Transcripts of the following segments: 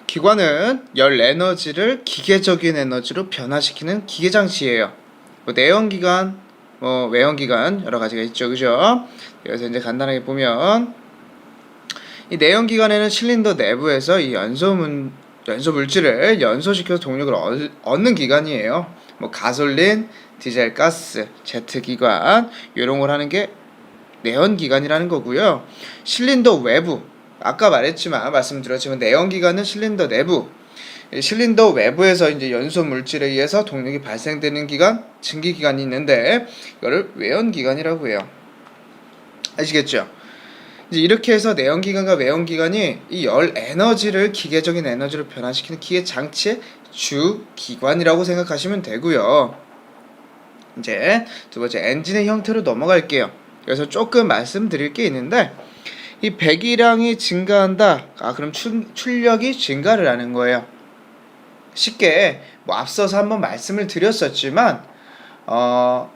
기관은 열 에너지를 기계적인 에너지로 변화시키는 기계 장치예요. 내연기관, 외연기관 여러 가지가 있죠, 그죠? 그래서 이제 간단하게 보면 이 내연기관에는 실린더 내부에서 이 연소 물질을 연소시켜서 동력을 얻는 기관이에요. 가솔린, 디젤 가스, 제트 기관 이런 걸 하는 게 내연기관이라는 거고요. 실린더 외부, 아까 말씀드렸지만 내연기관은 실린더 내부, 실린더 외부에서 이제 연소 물질에 의해서 동력이 발생되는 기관, 증기기관이 있는데 이거를 외연기관이라고 해요. 아시겠죠? 이제 이렇게 해서 내연기관과 외연기관이 이 열 에너지를 기계적인 에너지로 변화시키는 기계 장치의 주 기관이라고 생각하시면 되고요. 이제 두 번째 엔진의 형태로 넘어갈게요. 그래서 조금 말씀드릴 게 있는데 이 배기량이 증가한다. 그럼 출력이 증가를 하는 거예요. 쉽게 앞서서 한번 말씀을 드렸었지만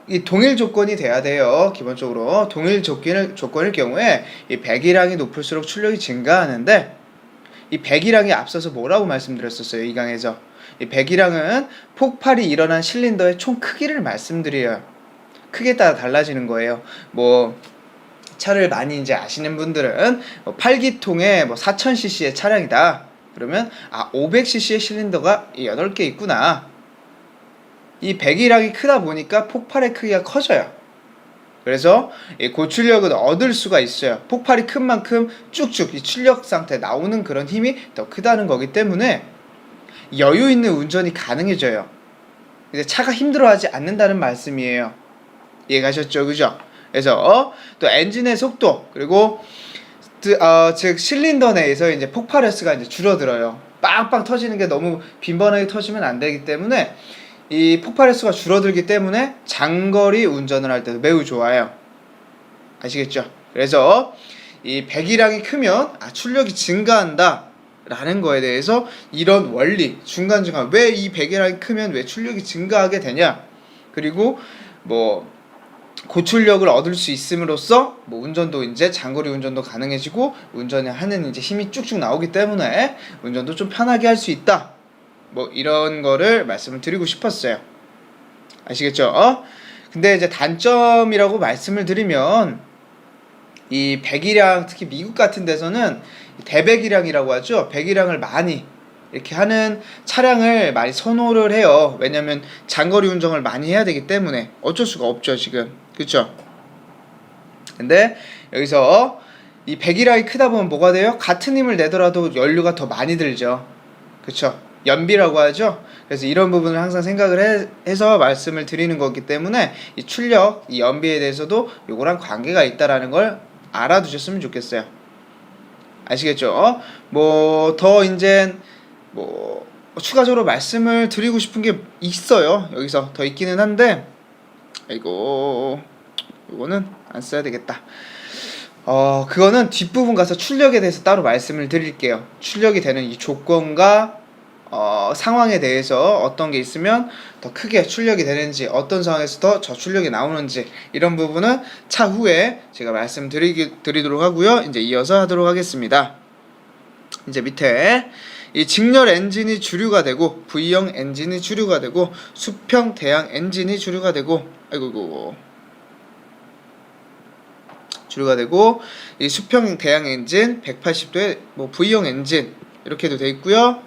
이 동일 조건이 돼야 돼요. 기본적으로 동일 조건일 경우에 이 배기량이 높을수록 출력이 증가하는데 이 배기량이 앞서서 뭐라고 말씀드렸었어요, 이 강에서. 이 배기량은 폭발이 일어난 실린더의 총 크기를 말씀드려요. 크기에 따라 달라지는 거예요. 차를 많이 이제 아시는 분들은 8기통에 4000cc의 차량이다. 그러면 500cc의 실린더가 8개 있구나. 이 배기량이 크다 보니까 폭발의 크기가 커져요. 그래서 이 고출력을 얻을 수가 있어요. 폭발이 큰 만큼 쭉쭉 이 출력 상태 나오는 그런 힘이 더 크다는 거기 때문에 여유 있는 운전이 가능해져요. 이제 차가 힘들어하지 않는다는 말씀이에요. 이해가셨죠? 그죠? 그래서 또 엔진의 속도, 그리고 즉 실린더 내에서 이제 폭발 횟수가 이제 줄어들어요. 빵빵 터지는 게 너무 빈번하게 터지면 안 되기 때문에 이 폭발 횟수가 줄어들기 때문에 장거리 운전을 할 때도 매우 좋아요. 아시겠죠? 그래서 이 배기량이 크면 출력이 증가한다 라는 거에 대해서 이런 원리, 중간중간 왜 이 배기량이 크면 왜 출력이 증가하게 되냐, 그리고 고출력을 얻을 수 있음으로써 운전도 이제 장거리 운전도 가능해지고 운전을 하는 이제 힘이 쭉쭉 나오기 때문에 운전도 좀 편하게 할 수 있다. 이런 거를 말씀을 드리고 싶었어요. 아시겠죠? 근데 이제 단점이라고 말씀을 드리면 이 배기량, 특히 미국 같은 데서는 대배기량이라고 하죠. 배기량을 많이 이렇게 하는 차량을 많이 선호를 해요. 왜냐면 장거리 운전을 많이 해야 되기 때문에 어쩔 수가 없죠, 지금. 그쵸? 근데 여기서 이 배기량이 크다 보면 뭐가 돼요? 같은 힘을 내더라도 연료가 더 많이 들죠. 그쵸? 연비라고 하죠. 그래서 이런 부분을 항상 생각을 해서 말씀을 드리는 거기 때문에 이 출력, 이 연비에 대해서도 요거랑 관계가 있다라는 걸 알아두셨으면 좋겠어요. 아시겠죠? 더 이제 추가적으로 말씀을 드리고 싶은 게 있어요. 여기서 더 있기는 한데 이거는 안 써야 되겠다. 그거는 뒷부분 가서 출력에 대해서 따로 말씀을 드릴게요. 출력이 되는 이 조건과 상황에 대해서 어떤 게 있으면 더 크게 출력이 되는지, 어떤 상황에서 더 저출력이 나오는지, 이런 부분은 차후에 제가 말씀드리도록 하고요. 이제 이어서 하도록 하겠습니다. 이제 밑에 이 직렬 엔진이 주류가 되고 V형 엔진이 주류가 되고 수평 대양 엔진이 주류가 되고 주류가 되고 이 수평 대양 엔진 180도의 V형 엔진 이렇게도 돼 있고요.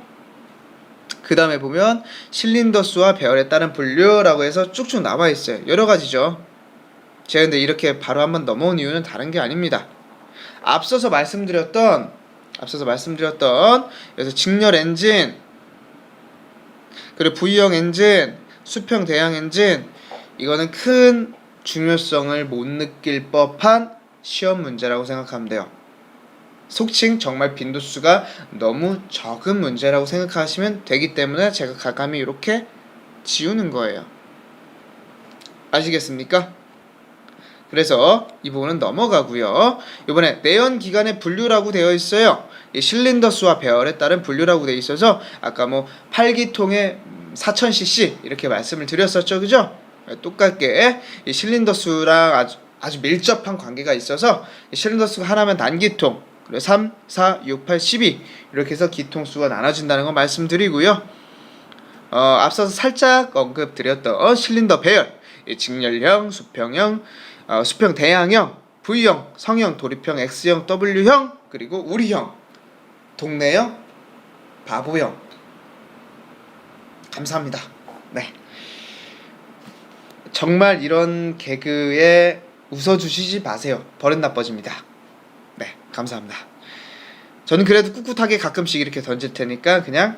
그 다음에 보면 실린더 수와 배열에 따른 분류라고 해서 쭉쭉 나와 있어요. 여러 가지죠. 제가 근데 이렇게 바로 한번 넘어온 이유는 다른 게 아닙니다. 앞서서 말씀드렸던 그래서 직렬 엔진, 그리고 V형 엔진, 수평 대양 엔진, 이거는 큰 중요성을 못 느낄 법한 시험 문제라고 생각하면 돼요. 속칭 정말 빈도수가 너무 적은 문제라고 생각하시면 되기 때문에 제가 가감히 이렇게 지우는 거예요. 아시겠습니까? 그래서 이 부분은 넘어가고요. 이번에 내연기관의 분류라고 되어 있어요. 이 실린더 수와 배열에 따른 분류라고 되어 있어서 아까 8기통에 4000cc 이렇게 말씀을 드렸었죠, 그죠? 똑같게 이 실린더 수랑 아주 밀접한 관계가 있어서 이 실린더 수가 하나면 단기통, 그리고 3, 4, 6, 8, 12 이렇게 해서 기통수가 나눠진다는 거 말씀드리고요. 앞서서 살짝 언급드렸던 실린더 배열, 직렬형, 수평형, 수평 대양형, V형, 성형, 도립형, X형, W형, 그리고 우리형, 동네형, 바보형. 감사합니다. 네. 정말 이런 개그에 웃어주시지 마세요. 버릇 나빠집니다. 네, 감사합니다. 저는 그래도 꿋꿋하게 가끔씩 이렇게 던질 테니까 그냥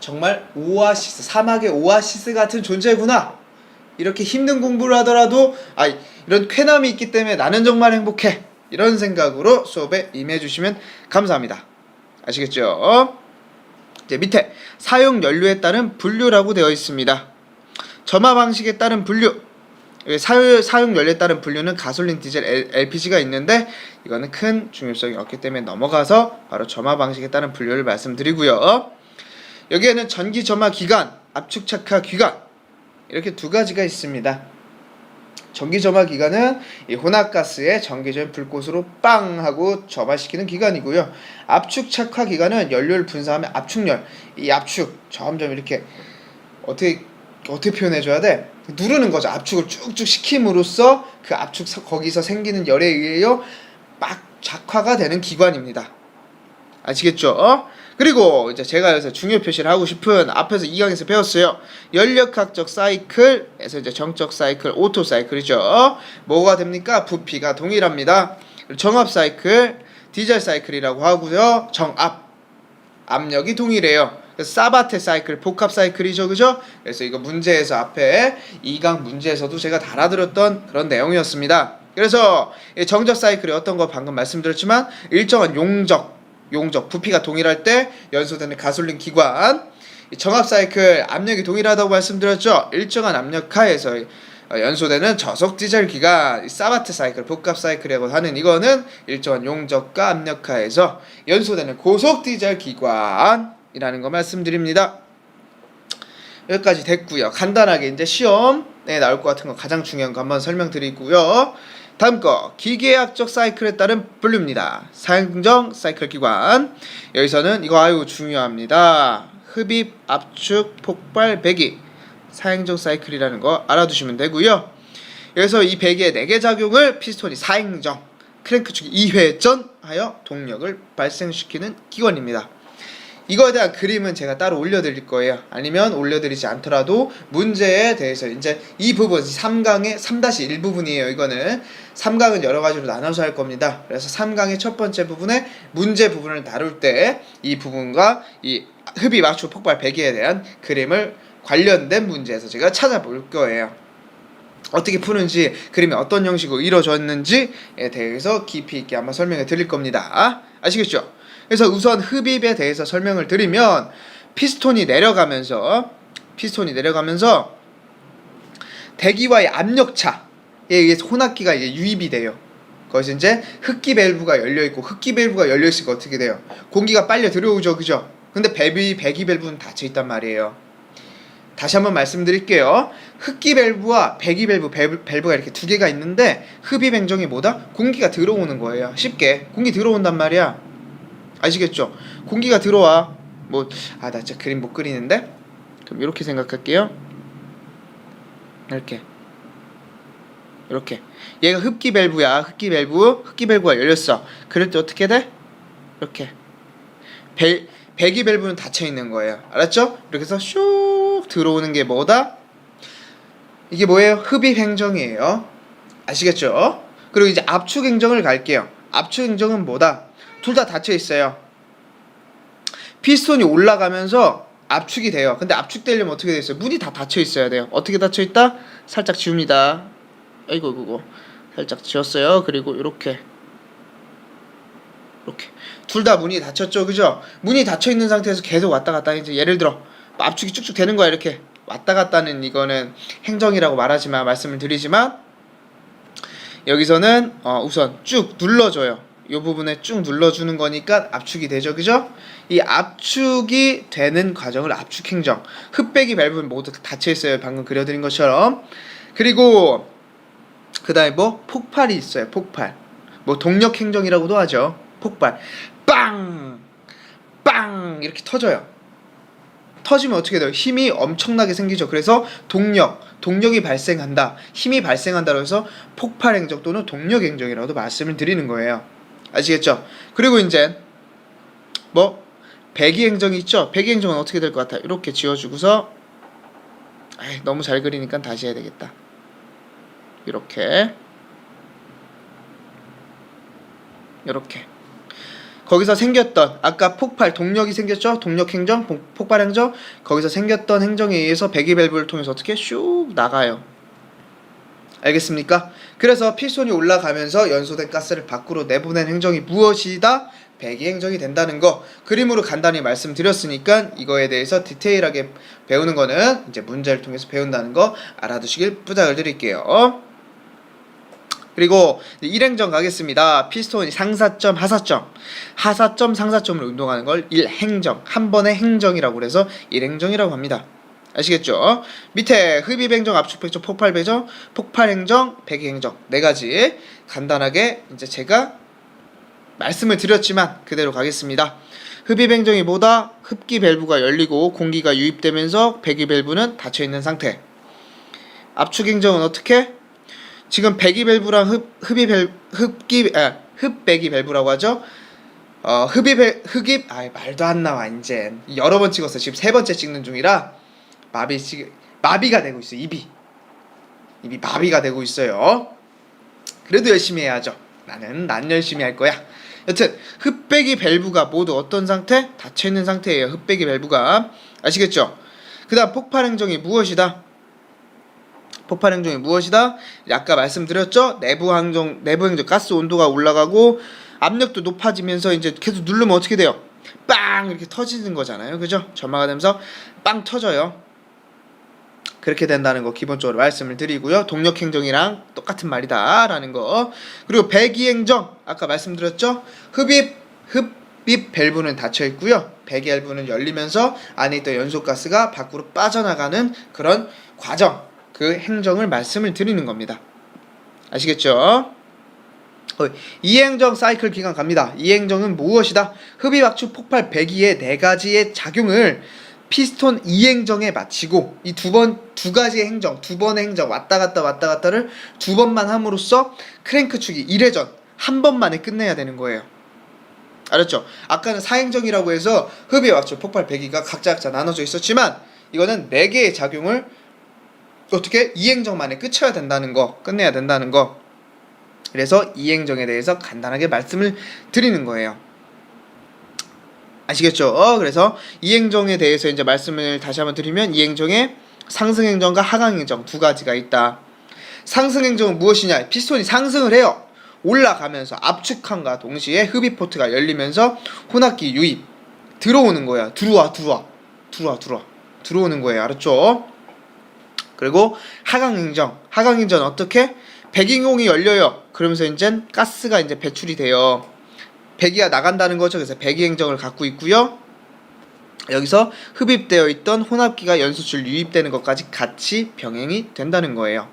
정말 오아시스, 사막의 오아시스 같은 존재구나. 이렇게 힘든 공부를 하더라도 이런 쾌남이 있기 때문에 나는 정말 행복해. 이런 생각으로 수업에 임해주시면 감사합니다. 아시겠죠? 이제 밑에 사용 연료에 따른 분류라고 되어 있습니다. 점화 방식에 따른 분류. 사용 연료에 따른 분류는 가솔린, 디젤, LPG가 있는데 이거는 큰 중요성이 없기 때문에 넘어가서 바로 점화 방식에 따른 분류를 말씀드리고요. 여기에는 전기 점화 기관, 압축 착화 기관 이렇게 두 가지가 있습니다. 전기 점화 기관은 이 혼합가스에 전기적인 불꽃으로 빵 하고 점화시키는 기관이고요. 압축 착화 기관은 연료를 분사하면 압축열, 이 압축 점점 이렇게 어떻게 표현해줘야 돼? 누르는 거죠. 압축을 쭉쭉 시킴으로써 그 압축 거기서 생기는 열에 의하여 막 작화가 되는 기관입니다. 아시겠죠? 그리고 이제 제가 여기서 중요 표시를 하고 싶은 앞에서 2강에서 배웠어요. 연력학적 사이클에서 이제 정적 사이클, 오토 사이클이죠. 뭐가 됩니까? 부피가 동일합니다. 정압 사이클, 디젤 사이클이라고 하고요. 정압, 압력이 동일해요. 그래서 사바테 사이클, 복합 사이클이죠, 그죠? 그래서 이거 문제에서 앞에 2강 문제에서도 제가 달아드렸던 그런 내용이었습니다. 그래서 정적 사이클이 어떤 거 방금 말씀드렸지만 일정한 용적, 부피가 동일할 때 연소되는 가솔린 기관. 정압 사이클, 압력이 동일하다고 말씀드렸죠. 일정한 압력 하에서 연소되는 저속 디젤 기관. 사바트 사이클, 복합 사이클이라고 하는 이거는 일정한 용적과 압력 하에서 연소되는 고속 디젤 기관이라는 거 말씀드립니다. 여기까지 됐고요. 간단하게 이제 시험에 나올 것 같은 거 가장 중요한 거 한번 설명드리고요. 다음 거 기계학적 사이클에 따른 분류입니다. 사용정 사이클 기관. 여기서는 이거 중요합니다. 흡입, 압축, 폭발, 배기. 사행정 사이클이라는 거 알아두시면 되고요. 여기서 이 배기의 4개 작용을 피스톤이 사행정, 크랭크축이 2회전 하여 동력을 발생시키는 기관입니다. 이거에 대한 그림은 제가 따로 올려드릴 거예요. 아니면 올려드리지 않더라도 문제에 대해서 이제 이 부분 3강의 3-1 부분이에요. 이거는 3강은 여러 가지로 나눠서 할 겁니다. 그래서 3강의 첫 번째 부분에 문제 부분을 다룰 때 이 부분과 이 흡입, 압축, 폭발, 배기에 대한 그림을 관련된 문제에서 제가 찾아볼 거예요. 어떻게 푸는지, 그림이 어떤 형식으로 이루어졌는지에 대해서 깊이 있게 한번 설명해 드릴 겁니다. 아시겠죠? 그래서 우선 흡입에 대해서 설명을 드리면 피스톤이 내려가면서 대기와의 압력차에 의해서 혼합기가 이제 유입이 돼요. 거기서 이제 흡기 밸브가 열려 있고, 흡기 밸브가 열려 있으니까 어떻게 돼요? 공기가 빨려 들어오죠, 그죠? 근데 배기 밸브는 닫혀 있단 말이에요. 다시 한번 말씀드릴게요. 흡기 밸브와 배기 밸브가 이렇게 두 개가 있는데 흡입 행정이 뭐다? 공기가 들어오는 거예요. 쉽게 공기 들어온단 말이야. 아시겠죠? 공기가 들어와. 나 진짜 그림 못 그리는데? 그럼 이렇게 생각할게요. 이렇게 얘가 흡기 밸브야. 흡기 밸브가 열렸어. 그럴 때 어떻게 돼? 이렇게 배기 밸브는 닫혀 있는 거예요. 알았죠? 이렇게 해서 슉 들어오는 게 뭐다? 이게 뭐예요? 흡입 행정이에요. 아시겠죠? 그리고 이제 압축 행정을 갈게요. 압축 행정은 뭐다? 둘 다 닫혀 있어요. 피스톤이 올라가면서 압축이 돼요. 근데 압축되려면 어떻게 돼 있어요? 문이 다 닫혀 있어야 돼요. 어떻게 닫혀 있다? 살짝 지웁니다. 아이고 살짝 지웠어요. 그리고 이렇게 둘 다 문이 닫혔죠, 그죠? 문이 닫혀 있는 상태에서 계속 왔다 갔다 이제 예를 들어 압축이 쭉쭉 되는 거야. 이렇게 왔다 갔다는 이거는 행정이라고 말씀을 드리지만 여기서는 우선 쭉 눌러줘요. 이 부분에 쭉 눌러주는 거니까 압축이 되죠, 그죠? 이 압축이 되는 과정을 압축 행정. 흡배기 밸브는 모두 닫혀 있어요. 방금 그려드린 것처럼. 그리고 그다음에 폭발이 있어요. 폭발. 동력 행정이라고도 하죠. 폭발. 빵! 빵! 이렇게 터져요. 터지면 어떻게 돼요? 힘이 엄청나게 생기죠. 그래서 동력이 발생한다. 힘이 발생한다고 해서 폭발행정 또는 동력행정이라고도 말씀을 드리는 거예요. 아시겠죠? 그리고 이제 뭐 배기행정이 있죠? 배기행정은 어떻게 될 것 같아요? 이렇게 지어주고서 너무 잘 그리니까 다시 해야 되겠다. 이렇게 거기서 생겼던 아까 폭발 동력이 생겼죠? 동력행정, 폭발행정. 거기서 생겼던 행정에 의해서 배기밸브를 통해서 어떻게 슉 나가요. 알겠습니까? 그래서 피스톤이 올라가면서 연소된 가스를 밖으로 내보낸 행정이 무엇이다? 배기행정이 된다는 거 그림으로 간단히 말씀드렸으니까 이거에 대해서 디테일하게 배우는 거는 이제 문제를 통해서 배운다는 거 알아두시길 부탁을 드릴게요. 그리고 1행정 가겠습니다. 피스톤이 상사점, 하사점, 상사점을 운동하는 걸 1행정, 한 번의 행정이라고 그래서 1행정이라고 합니다. 아시겠죠? 밑에 흡입행정, 압축행정, 폭발행정, 배기행정 4가지 간단하게 이제 제가 말씀을 드렸지만 그대로 가겠습니다. 흡입행정이 뭐다? 흡기 밸브가 열리고 공기가 유입되면서 배기 밸브는 닫혀있는 상태. 압축행정은 어떻게? 지금 배기 밸브랑 흡배기 밸브라고 하죠. 말도 안 나와 이제 여러 번 찍었어. 지금 3번째 찍는 중이라 마비가 되고 있어. 입이 마비가 되고 있어요. 그래도 열심히 해야죠. 난 열심히 할 거야. 여튼 흡배기 밸브가 모두 어떤 상태? 닫혀있는 상태예요. 흡배기 밸브가 아시겠죠? 그 다음 폭발행정이 무엇이다? 아까 말씀드렸죠? 내부행정 가스 온도가 올라가고 압력도 높아지면서 이제 계속 누르면 어떻게 돼요? 빵! 이렇게 터지는 거잖아요. 그죠? 점화가 되면서 빵 터져요. 그렇게 된다는 거 기본적으로 말씀을 드리고요. 동력행정이랑 똑같은 말이다 라는 거. 그리고 배기행정 아까 말씀드렸죠? 흡입 밸브는 닫혀 있고요. 배기 밸브는 열리면서 안에 있던 연소가스가 밖으로 빠져나가는 그런 과정, 그 행정을 말씀을 드리는 겁니다. 아시겠죠? 2행정 사이클 기간 갑니다. 2행정은 무엇이다? 흡입, 압축, 폭발, 배기의 4가지의 작용을 피스톤 2행정에 마치고 이 두 가지의 행정, 2번의 행정 왔다 갔다를 2번만 함으로써 크랭크 축이 1회전 한 번만에 끝내야 되는 거예요. 알았죠? 아까는 4행정이라고 해서 흡입, 압축, 폭발, 배기가 각자 나눠져 있었지만 이거는 4개의 작용을 어떻게 2행정 만에 끝내야 된다는 거. 그래서 2행정에 대해서 간단하게 말씀을 드리는 거예요. 아시겠죠? 그래서 2행정에 대해서 이제 말씀을 다시 한번 드리면 2행정에 상승행정과 하강행정 2가지가 있다. 상승행정은 무엇이냐? 피스톤이 상승을 해요. 올라가면서 압축함과 동시에 흡입 포트가 열리면서 혼합기 유입 들어오는 거야. 들어오는 거예요. 알았죠? 그리고 하강행정 어떻게? 배기공이 열려요. 그러면서 이제 가스가 이제 배출이 돼요. 배기가 나간다는 거죠. 그래서 배기행정을 갖고 있고요. 여기서 흡입되어 있던 혼합기가 연소실 유입되는 것까지 같이 병행이 된다는 거예요.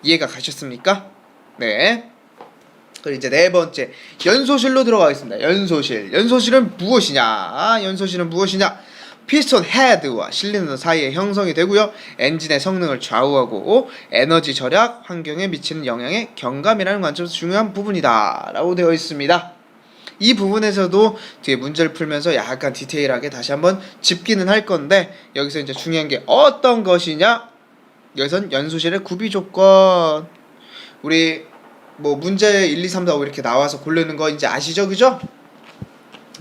이해가 가셨습니까? 네. 그리고 이제 4번째 연소실로 들어가겠습니다. 연소실은 무엇이냐? 피스톤 헤드와 실린더 사이에 형성이 되고요. 엔진의 성능을 좌우하고 에너지 절약, 환경에 미치는 영향에 경감이라는 관점에서 중요한 부분이다 라고 되어 있습니다. 이 부분에서도 뒤에 문제를 풀면서 약간 디테일하게 다시 한번 짚기는 할 건데 여기서 이제 중요한 게 어떤 것이냐? 여기선 연소실의 구비 조건. 우리 뭐 문제 1, 2, 3, 4, 5 이렇게 나와서 고르는 거 이제 아시죠? 그죠?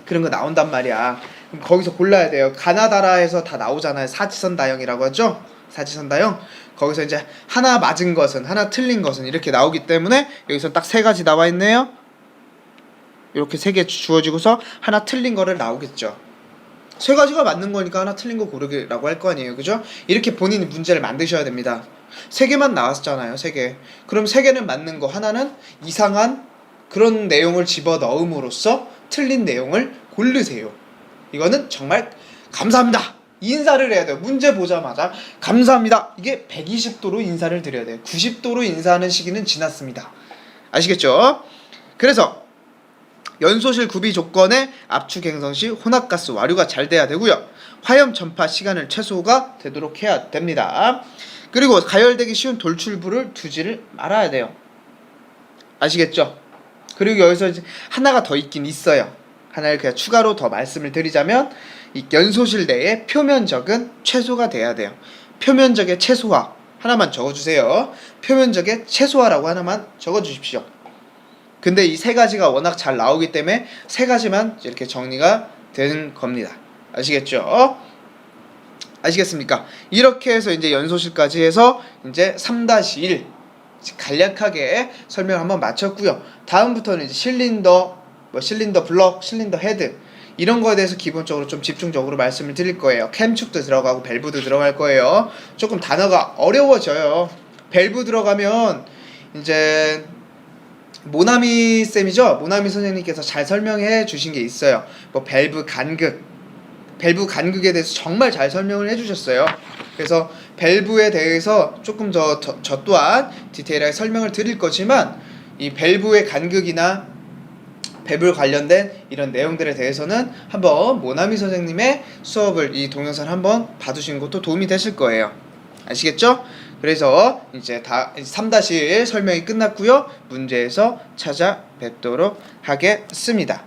그런 거 나온단 말이야. 그럼 거기서 골라야 돼요. 가나다라에서 다 나오잖아요. 사지선 다형이라고 하죠. 사지선 다형. 거기서 이제 하나 맞은 것은, 하나 틀린 것은 이렇게 나오기 때문에 여기서 딱 3가지 나와 있네요. 이렇게 3개 주어지고서 하나 틀린 거를 나오겠죠. 3가지가 맞는 거니까 하나 틀린 거 고르기라고 할 거 아니에요. 그죠? 이렇게 본인이 문제를 만드셔야 됩니다. 3개만 나왔잖아요. 3개. 그럼 3개는 맞는 거, 하나는 이상한 그런 내용을 집어 넣음으로써 틀린 내용을 고르세요. 이거는 정말 감사합니다. 인사를 해야 돼요. 문제 보자마자 감사합니다. 이게 120도로 인사를 드려야 돼요. 90도로 인사하는 시기는 지났습니다. 아시겠죠? 그래서 연소실 구비 조건에 압축 행성 시 혼합가스 와류가 잘 돼야 되고요. 화염 전파 시간을 최소가 되도록 해야 됩니다. 그리고 가열되기 쉬운 돌출부를 두지를 말아야 돼요. 아시겠죠? 그리고 여기서 이제 하나가 더 있긴 있어요. 하나를 그냥 추가로 더 말씀을 드리자면 이 연소실 내에 표면적은 최소가 돼야 돼요. 표면적의 최소화 하나만 적어주세요. 표면적의 최소화라고 하나만 적어주십시오. 근데 이 세 가지가 워낙 잘 나오기 때문에 세 가지만 이렇게 정리가 되는 겁니다. 아시겠죠? 아시겠습니까? 이렇게 해서 이제 연소실까지 해서 이제 3-1 간략하게 설명 한번 마쳤고요. 다음부터는 이제 실린더, 실린더 블럭, 실린더 헤드 이런 거에 대해서 기본적으로 좀 집중적으로 말씀을 드릴 거예요. 캠축도 들어가고 밸브도 들어갈 거예요. 조금 단어가 어려워져요. 밸브 들어가면 이제 모나미 쌤이죠. 모나미 선생님께서 잘 설명해 주신 게 있어요. 뭐 밸브 간극에 대해서 정말 잘 설명을 해주셨어요. 그래서 밸브에 대해서 조금 더 저 또한 디테일하게 설명을 드릴 거지만 이 밸브의 간극이나 밸브 관련된 이런 내용들에 대해서는 한번 모나미 선생님의 수업을 이 동영상을 한번 봐두시는 것도 도움이 되실 거예요. 아시겠죠? 그래서 이제 3-1 설명이 끝났고요. 문제에서 찾아뵙도록 하겠습니다.